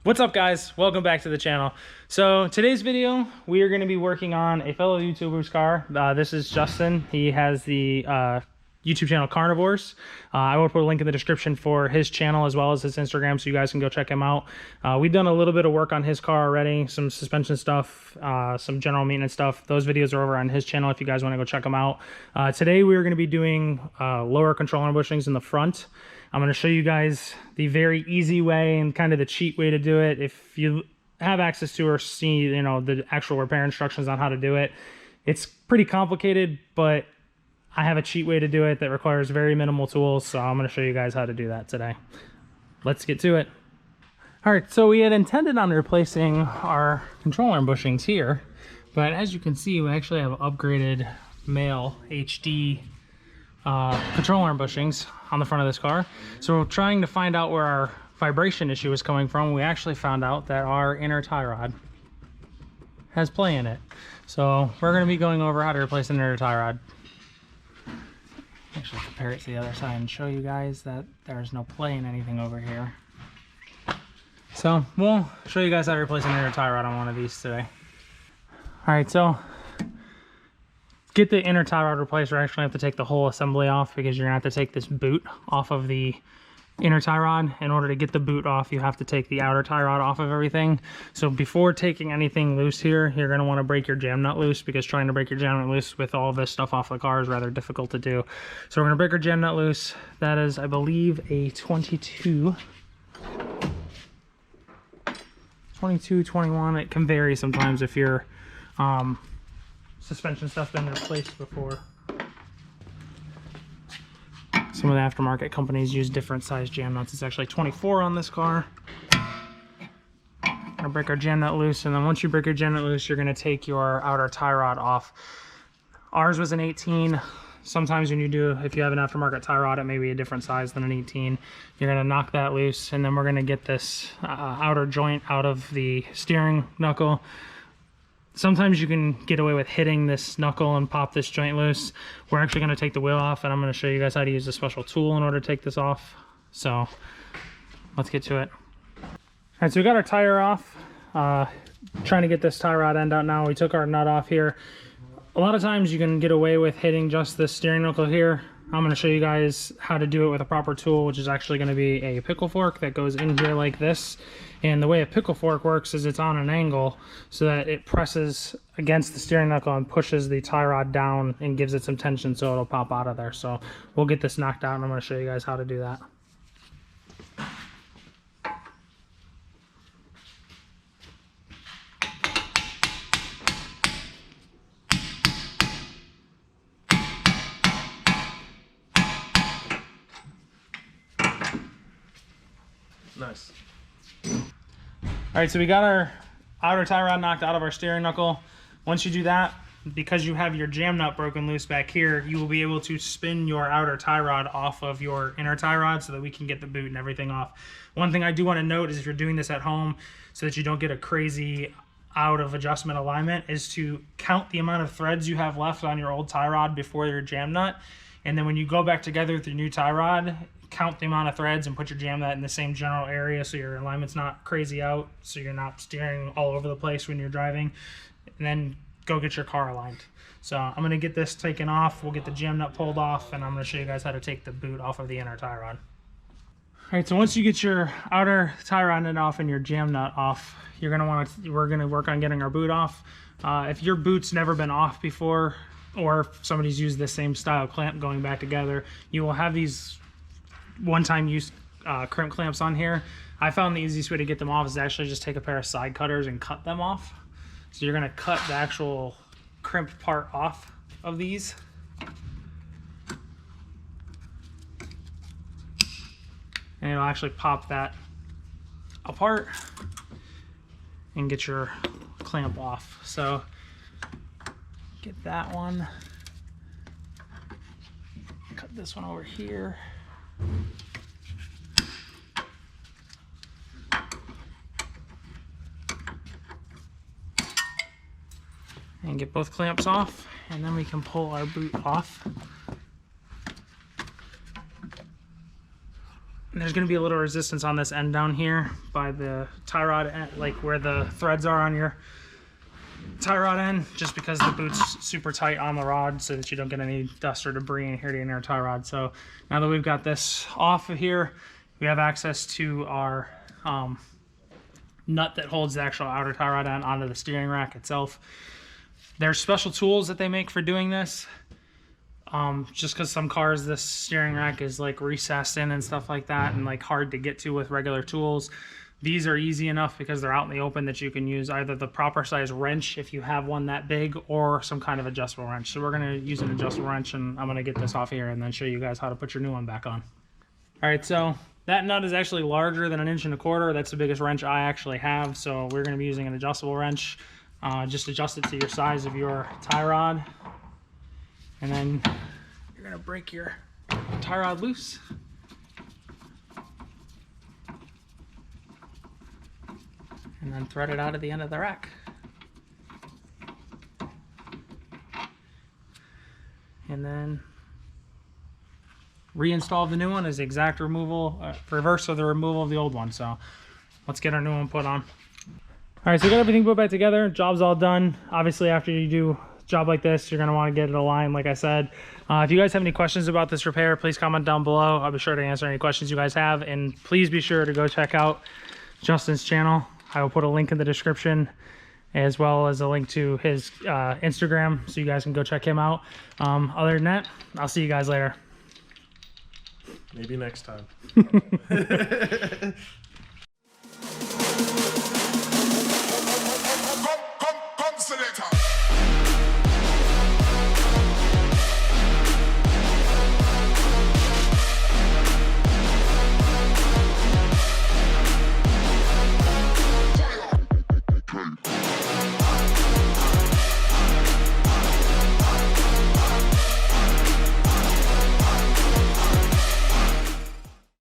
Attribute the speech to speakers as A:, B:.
A: What's up, guys? Welcome back to the channel. So today's video, we are going to be working on a fellow YouTuber's car. This is Justin. He has the YouTube channel Carnivores. I will put a link in the description for his channel as well as his Instagram, so you guys can go check him out. We've done a little bit of work on his car already, some suspension stuff, some general maintenance stuff. Those videos are over on his channel if you guys want to go check them out. Today we're going to be doing lower control arm bushings in the front. I'm going to show you guys the very easy way and kind of the cheat way to do it. If you have access to or see, you know, the actual repair instructions on how to do it, it's pretty complicated, but I have a cheat way to do it that requires very minimal tools. So I'm going to show you guys how to do that today. Let's get to it. All right, so we had intended on replacing our control arm bushings here, but as you can see, we actually have upgraded male HD control arm bushings on the front of this car. So we're trying to find out where our vibration issue is coming from. We actually found out that our inner tie rod has play in it. So we're going to be going over how to replace an inner tie rod. Actually compare it to the other side and show you guys that there's no play in anything over here. So we'll show you guys how to replace an inner tie rod on one of these today. All right, so get the inner tie rod replaced. We're actually going to have to take the whole assembly off because you're going to have to take this boot off of the inner tie rod. In order to get the boot off, you have to take the outer tie rod off of everything. So before taking anything loose here, you're going to want to break your jam nut loose, because trying to break your jam nut loose with all this stuff off the car is rather difficult to do. So we're going to break our jam nut loose. That is, I believe, a 22, 21. It can vary sometimes if your suspension stuff been replaced before. Some of the aftermarket companies use different size jam nuts. It's actually 24 on this car. Gonna break our jam nut loose, and then once you break your jam nut loose, you're gonna take your outer tie rod off. Ours was an 18. Sometimes when you do, if you have an aftermarket tie rod, it may be a different size than an 18. You're gonna knock that loose, and then we're gonna get this outer joint out of the steering knuckle. Sometimes you can get away with hitting this knuckle and pop this joint loose. We're actually going to take the wheel off, and I'm going to show you guys how to use a special tool in order to take this off. So let's get to it. All right, so we got our tire off. Trying to get this tie rod end out now. We took our nut off here. A lot of times you can get away with hitting just this steering knuckle here. I'm going to show you guys how to do it with a proper tool, which is actually going to be a pickle fork that goes in here like this. And the way a pickle fork works is it's on an angle so that it presses against the steering knuckle and pushes the tie rod down and gives it some tension so it'll pop out of there. So we'll get this knocked out, and I'm going to show you guys how to do that.
B: Nice.
A: All right, so we got our outer tie rod knocked out of our steering knuckle. Once you do that, because you have your jam nut broken loose back here, you will be able to spin your outer tie rod off of your inner tie rod so that we can get the boot and everything off. One thing I do want to note is if you're doing this at home so that you don't get a crazy out of adjustment alignment, is to count the amount of threads you have left on your old tie rod before your jam nut. And then when you go back together with your new tie rod, count the amount of threads and put your jam nut in the same general area so your alignment's not crazy out, so you're not steering all over the place when you're driving. And then go get your car aligned. So I'm going to get this taken off. We'll get the jam nut pulled off, and I'm going to show you guys how to take the boot off of the inner tie rod. All right, so once you get your outer tie rod nut off and your jam nut off, you're going to want to, we're going to work on getting our boot off. If your boot's never been off before, or if somebody's used the same style clamp going back together, you will have these one-time use crimp clamps on here. I found the easiest way to get them off is actually just take a pair of side cutters and cut them off. So you're going to cut the actual crimped part off of these. And it'll actually pop that apart and get your clamp off. So get that one. Cut this one over here. And get both clamps off, and then we can pull our boot off. there's going to be a little resistance on this end down here by the tie rod end, like where the threads are on your tie rod end, just because the boot's super tight on the rod so that you don't get any dust or debris in here to your tie rod. So now that we've got this off of here, we have access to our nut that holds the actual outer tie rod end onto the steering rack itself. There's special tools that they make for doing this. Just because some cars, this steering rack is like recessed in and stuff like that, and like hard to get to with regular tools. These are easy enough because they're out in the open that you can use either the proper size wrench if you have one that big, or some kind of adjustable wrench. So we're going to use an adjustable wrench, and I'm going to get this off here and then show you guys how to put your new one back on. All right, so that nut is actually larger than 1 1/4 inches. That's the biggest wrench I actually have. So we're going to be using an adjustable wrench. Just adjust it to your size of your tie rod. And then you're going to break your tie rod loose. And then thread it out at the end of the rack. And then reinstall the new one is the exact removal, reverse of the removal of the old one. So let's get our new one put on. All right, so we got everything put back together. Job's all done. Obviously, after you do a job like this, you're gonna want to get it aligned, like I said. If you guys have any questions about this repair, please comment down below. I'll be sure to answer any questions you guys have. And please be sure to go check out Justin's channel. I will put a link in the description, as well as a link to his Instagram, so you guys can go check him out. Other than that, I'll see you guys later.
B: Maybe next time.